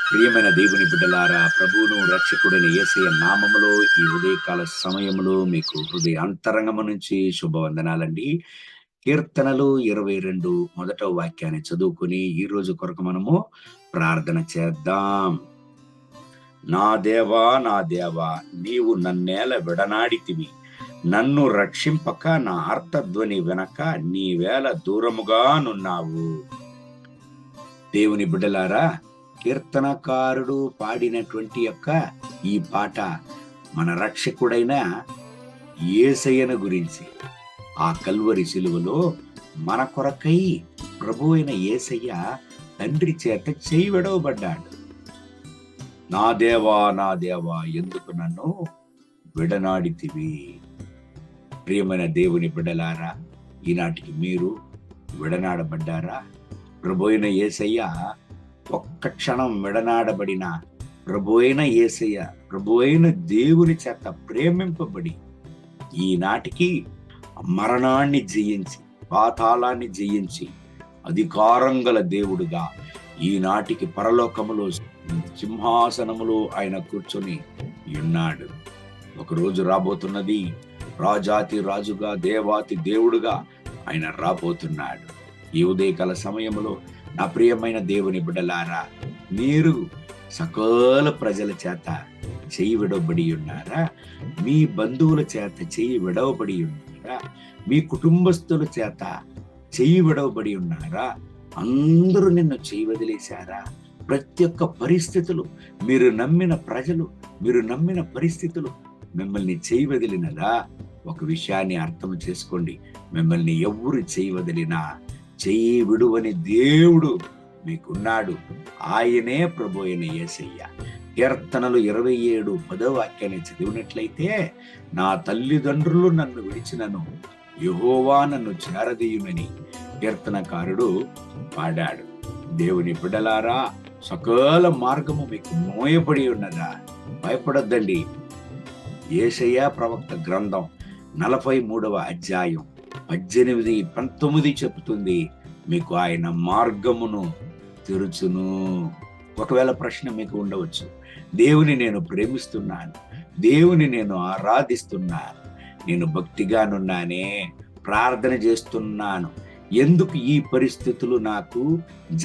ప్రియమైన దేవుని బిడ్డలారా, ప్రభువును రక్షకుడైన యేసయ్య నామములో ఈ ఉదయకాల సమయములో మీకు హృదయ అంతరంగము నుంచి శుభవందనాలండి. కీర్తనలు 22 మొదట వాక్యాన్ని చదువుకుని ఈ రోజు కొరకు మనము ప్రార్థన చేద్దాం. నా దేవా నీవు నన్నేల విడనాడితివి, నన్ను రక్షింపక నా ఆర్తధ్వని వెనక నీవేళ దూరముగా నున్నావు. దేవుని బిడ్డలారా, కీర్తనకారుడు పాడినటువంటి ఈ పాట మన రక్షకుడైన యేసయ్యను గురించి. ఆ కల్వరి సిలువలో మన కొరకై ప్రభు అయిన యేసయ్య తండ్రి చేత చేయి విడవబడ్డాడు. నా దేవా ఎందుకు నన్ను విడనాడితివి. ప్రియమైన దేవుని బిడ్డలారా, ఈనాటికి మీరు విడనాడబడ్డారా? ప్రభు అయిన యేసయ్య ఒక్క క్షణం విడనాడబడిన ప్రభు అయిన యేసయ్య, ప్రభు అయిన దేవుని చేత ప్రేమింపబడి ఈనాటికి మరణాన్ని జయించి, పాతాళాన్ని జయించి, అధికారం గల దేవుడుగా ఈనాటికి పరలోకములో సింహాసనములో ఆయన కూర్చొని ఉన్నాడు. ఒకరోజు రాబోతున్నది, రాజాతి రాజుగా, దేవాతి దేవుడుగా ఆయన రాబోతున్నాడు. ఈ ఉదయకాల సమయంలో నా ప్రియమైన దేవుని బిడ్డలారా, మీరు సకల ప్రజల చేత చెయ్యి విడవబడి ఉన్నారా? మీ బంధువుల చేత చెయ్యి విడవబడి ఉన్నారా? మీ కుటుంబస్తుల చేత చెయ్యి విడవబడి ఉన్నారా? అందరూ నిన్ను చెయ్యి వదిలేశారా? ప్రతి ఒక్క పరిస్థితులు, మీరు నమ్మిన ప్రజలు, మీరు నమ్మిన పరిస్థితులు మిమ్మల్ని చెయ్యి వదిలినదా? ఒక విషయాన్ని అర్థం చేసుకోండి. మిమ్మల్ని ఎవ్వరు చెయ్యి వదిలినా చెయ్యి విడువని దేవుడు మీకున్నాడు. ఆయనే ప్రభు అయిన యేసయ్య. కీర్తనలు 27 వాక్యాన్ని చదివినట్లయితే, నా తల్లిదండ్రులు నన్ను విడిచినను యెహోవా నన్ను చేరదీయునని కీర్తనకారుడు పాడాడు. దేవుని బిడ్డలారా, సకల మార్గము మీకు మోయబడి ఉన్నదా? భయపడొద్దండి. యేషయా ప్రవక్త గ్రంథం 43వ అధ్యాయం 18, 19 చెప్తుంది, మీకు ఆయన మార్గమును తెరుచును. ఒకవేళ ప్రశ్న మీకు ఉండవచ్చు, దేవుని నేను ప్రేమిస్తున్నాను, దేవుని నేను ఆరాధిస్తున్నాను, నేను భక్తిగానున్నానే, ప్రార్థన చేస్తున్నాను, ఎందుకు ఈ పరిస్థితులు నాకు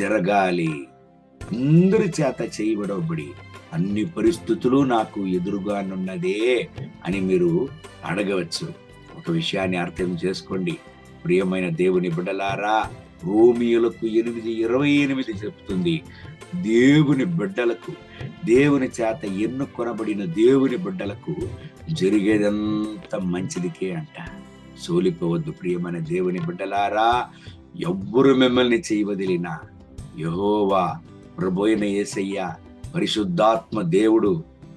జరగాలి? అందరి చేత చేయబడబడి అన్ని పరిస్థితులు నాకు ఎదురుగానున్నదే అని మీరు అడగవచ్చు. ఒక విషయాన్ని అర్థం చేసుకోండి ప్రియమైన దేవుని బిడ్డలారా, రోమియోలకు 8:28 చెప్తుంది, దేవుని బిడ్డలకు, దేవుని చేత ఎన్నుకొనబడిన దేవుని బిడ్డలకు జరిగేదంతా మంచిదికే అంట. సోలిపోవద్దు ప్రియమైన దేవుని బిడ్డలారా. ఎవ్వరు మిమ్మల్ని చేయవదిలినా యెహోవా ప్రభు అయిన యేసయ్య, పరిశుద్ధాత్మ దేవుడు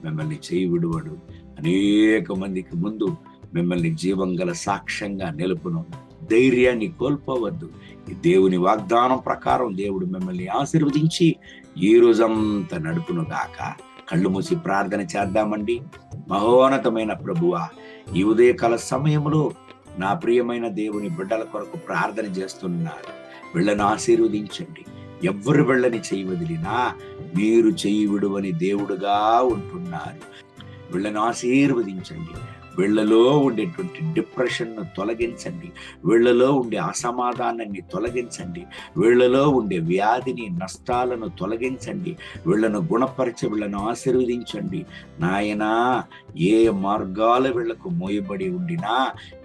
మిమ్మల్ని చేయి విడువడు. అనేక మందికి ముందు మిమ్మల్ని జీవం గల సాక్ష్యంగా నిలుపును. ధైర్యాన్ని కోల్పోవద్దు. ఈ దేవుని వాగ్దానం ప్రకారం దేవుడు మిమ్మల్ని ఆశీర్వదించి ఈ రోజంతా నడుపును గాక. కళ్ళు మూసి ప్రార్థన చేద్దామండి. మహోన్నతమైన ప్రభువా, ఈ ఉదయకాల సమయంలో నా ప్రియమైన దేవుని బిడ్డల కొరకు ప్రార్థన చేస్తున్నారు. వీళ్ళను ఆశీర్వదించండి. ఎవ్వరు వీళ్ళని చెయ్యి వదిలినా మీరు చెయ్యి విడువని దేవుడుగా ఉంటున్నారు. వీళ్ళను ఆశీర్వదించండి. వీళ్ళలో ఉండేటువంటి డిప్రెషన్ను తొలగించండి. వీళ్ళలో ఉండే అసమాధానాన్ని తొలగించండి. వీళ్ళలో ఉండే వ్యాధిని, నష్టాలను తొలగించండి. వీళ్ళను గుణపరిచి వీళ్ళను ఆశీర్వదించండి. నాయనా, ఏ మార్గాలు వీళ్లకు మోయబడి ఉండినా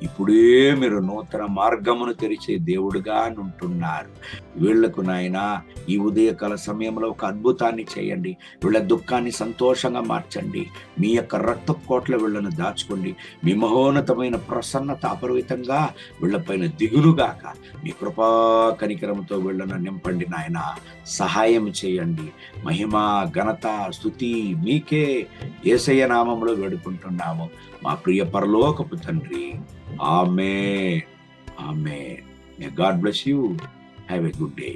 ఇప్పుడే మీరు నూతన మార్గమును తెరిచే దేవుడుగా ఉంటున్నారు. వీళ్లకు నాయనా ఈ ఉదయకాల సమయంలో ఒక అద్భుతాన్ని చేయండి. వీళ్ళ దుఃఖాన్ని సంతోషంగా మార్చండి. మీ యొక్క రక్తపు కోట్ల వీళ్ళను దాచుకోండి. మీ మహోన్నతమైన ప్రసన్నత అపరిమితంగా వీళ్ళపైన దిగులుగాక. మీ కృపా కనికరంతో వీళ్ళను నింపండి నాయన. సహాయం చేయండి. మహిమ, ఘనత, స్తుతి మీకే యేసయ్య నామములో వేడుకుంటున్నాము మా ప్రియ పరలోకపు తండ్రి. ఆమేన్. ఆమేన్. May God bless you. Have a good day.